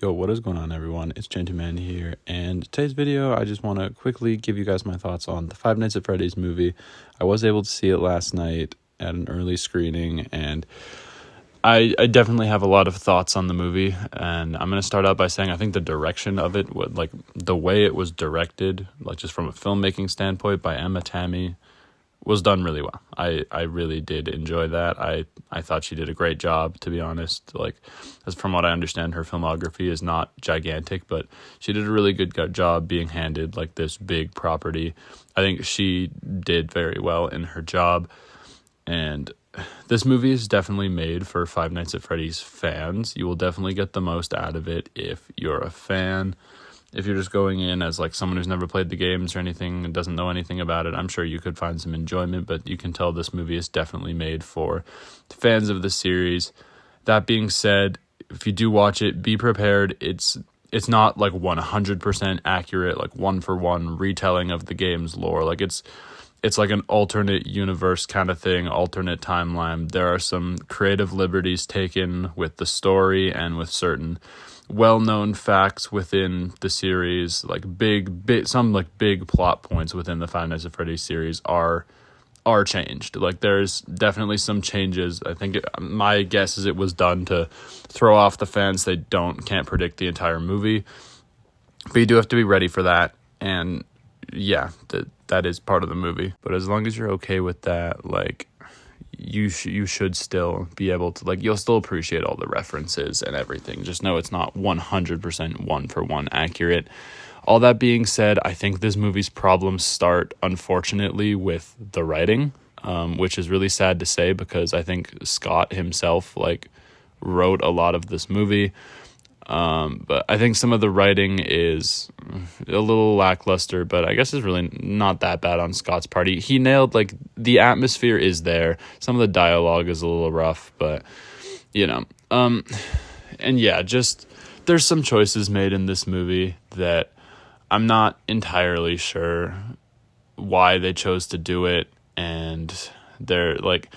Yo, what is going on, everyone? It's GentooMan here, and today's video, I just want to quickly give you guys my thoughts on the Five Nights at Freddy's movie. I was able to see it last night at an early screening, and I definitely have a lot of thoughts on the movie, and I'm going to start out by saying I think the direction of it, like the way it was directed, like just from a filmmaking standpoint by Emma Tammy, was done really well. I really did enjoy that. I thought she did a great job, to be honest. Like, as from what I understand, her filmography is not gigantic, but she did a really good job being handed like this big property. I think she did very well in her job, and this movie is definitely made for Five Nights at Freddy's fans. You will definitely get the most out of it if you're a fan. If you're just going in as like someone who's never played the games or anything and doesn't know anything about it, I'm sure you could find some enjoyment, but you can tell this movie is definitely made for fans of the series. That being said, if you do watch it, be prepared. It's not like 100% accurate, like one-for-one retelling of the game's lore. Like it's like an alternate universe kind of thing, alternate timeline. There are some creative liberties taken with the story and with certain well-known facts within the series, like some like big plot points within the Five Nights at Freddy's series are changed. Like there's definitely some changes. I think my guess is it was done to throw off the fans. They can't predict the entire movie, but you do have to be ready for that. And yeah, that is part of the movie. But as long as you're okay with that, like you should still be able to, like, you'll still appreciate all the references and everything. Just know it's not 100% one-for-one accurate. All that being said, I think this movie's problems start, unfortunately, with the writing, which is really sad to say because I think Scott himself, like, wrote a lot of this movie. But I think some of the writing is a little lackluster, but I guess it's really not that bad on Scott's part. He nailed, like, the atmosphere is there. Some of the dialogue is a little rough, but, you know. And yeah, just there's some choices made in this movie that I'm not entirely sure why they chose to do it. And they're, like,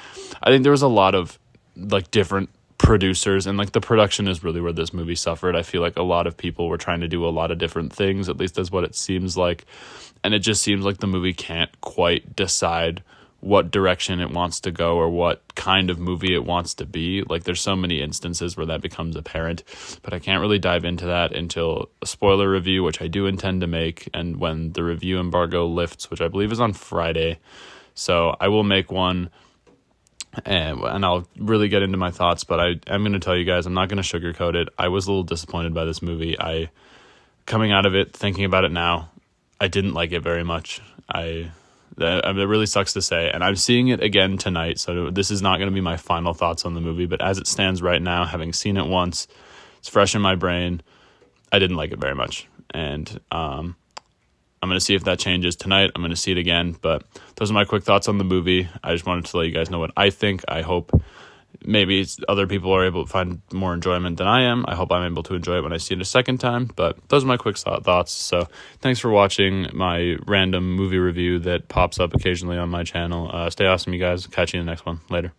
I think there was a lot of, like, different producers, and like the production is really where this movie suffered. I feel like a lot of people were trying to do a lot of different things, at least that's what it seems like, and it just seems like the movie can't quite decide what direction it wants to go or what kind of movie it wants to be. Like there's so many instances where that becomes apparent, but I can't really dive into that until a spoiler review, which I do intend to make, and when the review embargo lifts, which I believe is on Friday. So I will make one and I'll really get into my thoughts, but I'm going to tell you guys, I'm not going to sugarcoat it. I was a little disappointed by this movie. Coming out of it, thinking about it now, I didn't like it very much. It really sucks to say, and I'm seeing it again tonight, so this is not going to be my final thoughts on the movie, but as it stands right now, having seen it once, it's fresh in my brain, I didn't like it very much, and I'm going to see if that changes tonight. I'm going to see it again, but those are my quick thoughts on the movie. I just wanted to let you guys know what I think. I hope maybe other people are able to find more enjoyment than I am. I hope I'm able to enjoy it when I see it a second time, but those are my quick thoughts. So thanks for watching my random movie review that pops up occasionally on my channel. Stay awesome, you guys. Catch you in the next one. Later.